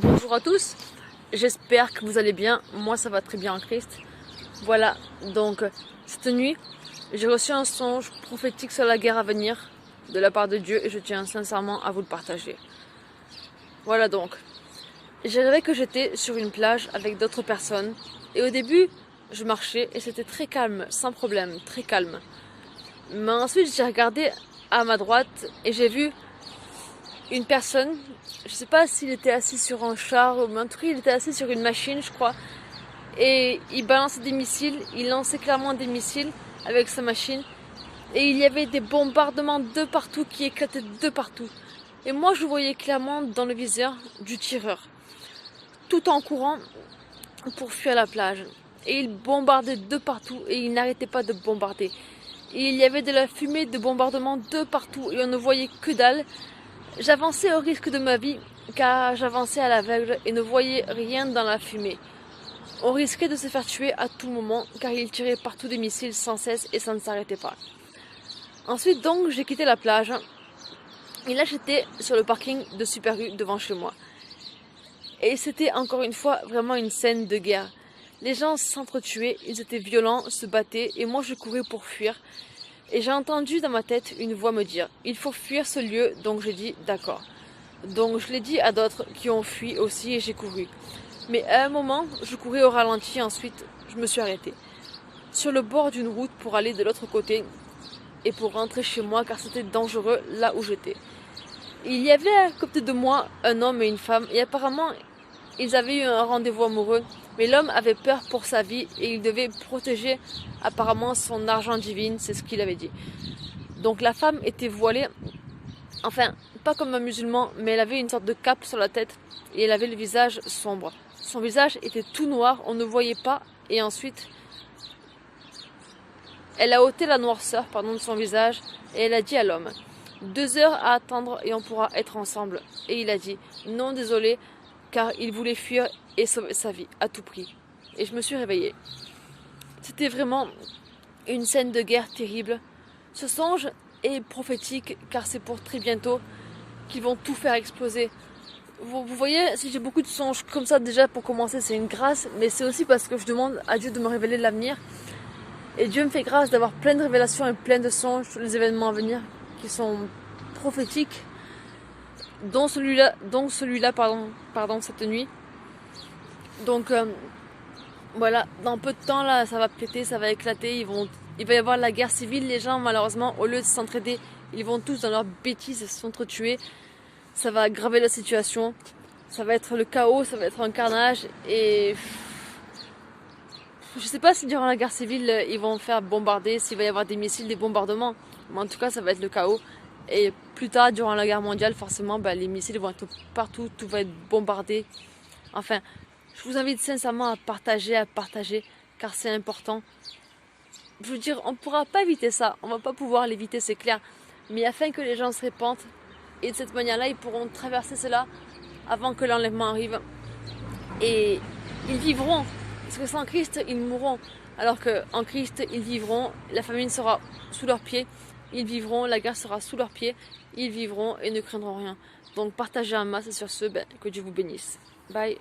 Bonjour à tous, j'espère que vous allez bien, moi ça va très bien en Christ. Voilà, donc cette nuit, j'ai reçu un songe prophétique sur la guerre à venir de la part de Dieu et je tiens sincèrement à vous le partager. Voilà donc, j'ai rêvé que j'étais sur une plage avec d'autres personnes et au début, je marchais et c'était très calme, sans problème, très calme. Mais ensuite, j'ai regardé à ma droite et j'ai vu une personne, je sais pas s'il était assis sur un char, mais en tout cas il était assis sur une machine je crois, et il balançait des missiles, il lançait clairement des missiles avec sa machine, et il y avait des bombardements de partout qui éclataient de partout. Et moi je voyais clairement dans le viseur du tireur, tout en courant pour fuir la plage. Et il bombardait de partout et il n'arrêtait pas de bombarder. Et il y avait de la fumée de bombardement de partout et on ne voyait que dalle. J'avançais au risque de ma vie, car j'avançais à l'aveugle et ne voyais rien dans la fumée. On risquait de se faire tuer à tout moment, car il tirait partout des missiles sans cesse et ça ne s'arrêtait pas. Ensuite donc, j'ai quitté la plage, et là j'étais sur le parking de Super U devant chez moi. Et c'était encore une fois vraiment une scène de guerre. Les gens s'entretuaient, ils étaient violents, se battaient, et moi je courais pour fuir. Et j'ai entendu dans ma tête une voix me dire « Il faut fuir ce lieu », donc j'ai dit « D'accord ». Donc je l'ai dit à d'autres qui ont fui aussi et j'ai couru. Mais à un moment, je courais au ralenti, ensuite je me suis arrêtée. Sur le bord d'une route pour aller de l'autre côté et pour rentrer chez moi car c'était dangereux là où j'étais. Il y avait à côté de moi un homme et une femme et apparemment ils avaient eu un rendez-vous amoureux. Mais l'homme avait peur pour sa vie et il devait protéger apparemment son argent divin, c'est ce qu'il avait dit. Donc la femme était voilée, enfin pas comme un musulman, mais elle avait une sorte de cape sur la tête et elle avait le visage sombre. Son visage était tout noir, on ne voyait pas et ensuite elle a ôté la noirceur de son visage et elle a dit à l'homme « 2 heures à attendre et on pourra être ensemble ». Et il a dit « Non désolé » car il voulait fuir et sauver sa vie à tout prix. Et je me suis réveillée. C'était vraiment une scène de guerre terrible. Ce songe est prophétique car c'est pour très bientôt qu'ils vont tout faire exploser. Vous voyez, si j'ai beaucoup de songes comme ça déjà pour commencer, c'est une grâce, mais c'est aussi parce que je demande à Dieu de me révéler l'avenir. Et Dieu me fait grâce d'avoir plein de révélations et plein de songes sur les événements à venir qui sont prophétiques, dont celui-là, cette nuit. Donc voilà, dans peu de temps là, ça va péter, ça va éclater, il va y avoir la guerre civile, les gens malheureusement, au lieu de s'entraider, ils vont tous dans leurs bêtises s'entretuer, ça va aggraver la situation, ça va être le chaos, ça va être un carnage, et je sais pas si durant la guerre civile, ils vont faire bombarder, s'il va y avoir des missiles, des bombardements, mais en tout cas ça va être le chaos. Et plus tard, durant la guerre mondiale, forcément, les missiles vont être partout, tout va être bombardé. Enfin, je vous invite sincèrement à partager, car c'est important. Je veux dire, on ne pourra pas éviter ça, on ne va pas pouvoir l'éviter, c'est clair. Mais afin que les gens se répandent, et de cette manière-là, ils pourront traverser cela avant que l'enlèvement arrive. Et ils vivront, parce que sans Christ, ils mourront. Alors qu'en Christ, ils vivront, la famine sera sous leurs pieds. Ils vivront, la guerre sera sous leurs pieds, ils vivront et ne craindront rien. Donc partagez un masse et sur ce, que Dieu vous bénisse. Bye.